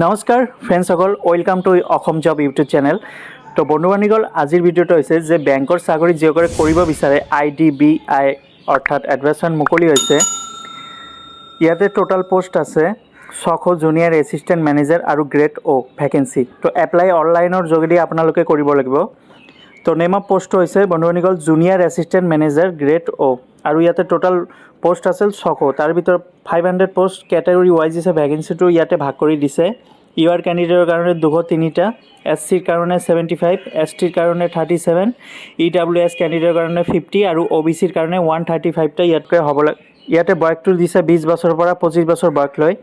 নমস্কাৰ ফ্ৰেণ্ডসকল, welcome to Assam job YouTube channel. তো বন্ধুবান্ধীসকল, আজিৰ ভিডিঅ'টো হৈছে যে বেংকৰ চাকৰি যিসকলে কৰিব বিচাৰে IDBI অৰ্থাৎ এডভাৰ্টাইজমেণ্ট মুকলি হৈছে। ইয়াতে টোটাল পোষ্ট আছে 600 জুনিয়ৰ এছিষ্টেণ্ট মেনেজাৰ আৰু গ্ৰেড O ভেকেঞ্চি। তো এপ্লাই অনলাইনৰ যোগেদি আপোনালোকে কৰিব লাগিব। তো নেম অফ পোষ্ট হৈছে বন্ধুবান্ধীসকল junior assistant manager grade O আৰু ইয়াতে টোটাল পোষ্ট আছিল 600, তাৰ ভিতৰত 500 পোষ্ট কেটেগৰী ৱাইজ হিচাপে ভেকেঞ্চিটো ইয়াতে ভাগ কৰি দিছে। ইউআৰ কেণ্ডিডেটৰ কাৰণে 203টা, SCৰ কাৰণে 75, STৰ কাৰণে 37, EWS কেণ্ডিডেটৰ কাৰণে 50 আৰু OBCৰ কাৰণে 135টা ইয়াতকৈ হ'ব লাগে। ইয়াতে বয়সটো দিছে 20 বছৰৰ পৰা 25 বছৰ বয়স লৈ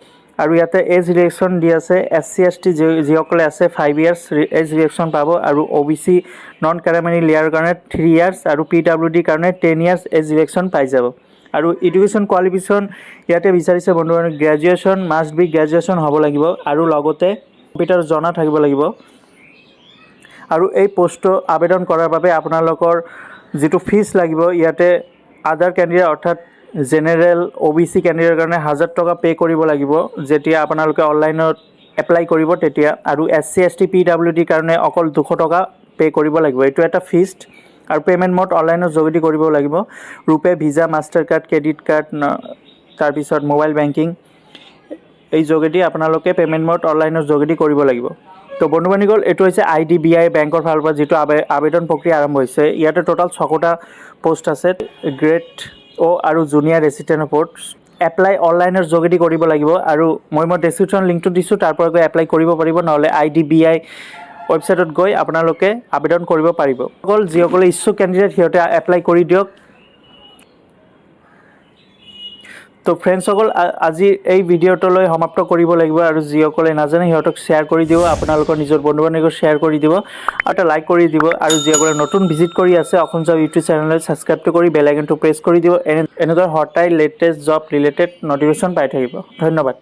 আৰু ইয়াতে এজ ৰিলেকশ্যন দি আছে। SC ST যিসকলে আছে 5 ইয়াৰ্ছ এজ ৰিলেকশ্যন পাব আৰু OBC নন ক্ৰিমিনেল লেয়াৰৰ কাৰণে 3 ইয়াৰ্ছ আৰু PWDৰ কাৰণে 10 ইয়াৰ্ছ এজ ৰিলেকশ্যন পাই যাব। আৰু এডুকেশ্যন কোৱালিফিকেশ্যন ইয়াতে বিচাৰিছে বন্ধুবান্ধৱ গ্ৰেজুৱেশ্যন মাষ্ট বি গ্ৰেজুৱেশ্যন হ'ব লাগিব আৰু লগতে কম্পিউটাৰ জনা থাকিব লাগিব। আৰু এই পোষ্টটো আবেদন কৰাৰ বাবে আপোনালোকৰ যিটো ফিজ লাগিব ইয়াতে আদাৰ কেণ্ডিডেট অৰ্থাৎ জেনেৰেল OBC কেণ্ডিডেটৰ কাৰণে 1000 টকা পে' কৰিব লাগিব যেতিয়া আপোনালোকে অনলাইনত এপ্লাই কৰিব তেতিয়া, আৰু SC ST PWDৰ কাৰণে অকল 200 টকা পে' কৰিব লাগিব। এইটো এটা ফিক্সড আৰু পে'মেণ্ট মোড অনলাইনৰ যোগেদি কৰিব লাগিব। ৰূপে, ভিজা, মাষ্টাৰ কাৰ্ড, ক্ৰেডিট কাৰ্ড, তাৰপিছত মোবাইল বেংকিং এই যোগেদি আপোনালোকে পে'মেণ্ট মোড অনলাইনৰ যোগেদি কৰিব লাগিব। তো বন্ধুবান্ধীসকল, এইটো হৈছে IDBI বেংকৰ ফালৰ পৰা যিটো আবেদন প্ৰক্ৰিয়া আৰম্ভ হৈছে। ইয়াতে টোটাল 600টা পোষ্ট আছে গ্ৰেড O আৰু জুনিয়ৰ এছিষ্টেণ্ট পোষ্ট। এপ্লাই অনলাইনৰ যোগেদি কৰিব লাগিব আৰু মই ডেছক্ৰিপশ্যন লিংকটো দিছোঁ, তাৰ পৰা গৈ এপ্লাই কৰিব পাৰিব, নহ'লে IDBI ৱেবছাইটত গৈ আপোনালোকে আবেদন কৰিব পাৰিব। অকল যিসকলে ইচ্ছুক কেণ্ডিডেট সিহঁতে এপ্লাই কৰি দিয়ক। তো ফ্ৰেণ্ডসকল, আজি এই ভিডিঅ'টোলৈ সমাপ্ত কৰিব লাগিব আৰু যিসকলে নাজানে সিহঁতক শ্বেয়াৰ কৰি দিব, আপোনালোকৰ নিজৰ বন্ধু বান্ধৱীক শ্বেয়াৰ কৰি দিব আৰু এটা লাইক কৰি দিব। আৰু যিসকলে নতুন ভিজিট কৰি আছে অসম জব ইউটিউব চেনেললৈ ছাবস্ক্ৰাইবটো কৰি বেল আইকনটো প্ৰেছ কৰি দিব। এনেদৰে সদায় লেটেষ্ট জব ৰিলেটেড নটিফিকেশ্যন পাই থাকিব। ধন্যবাদ।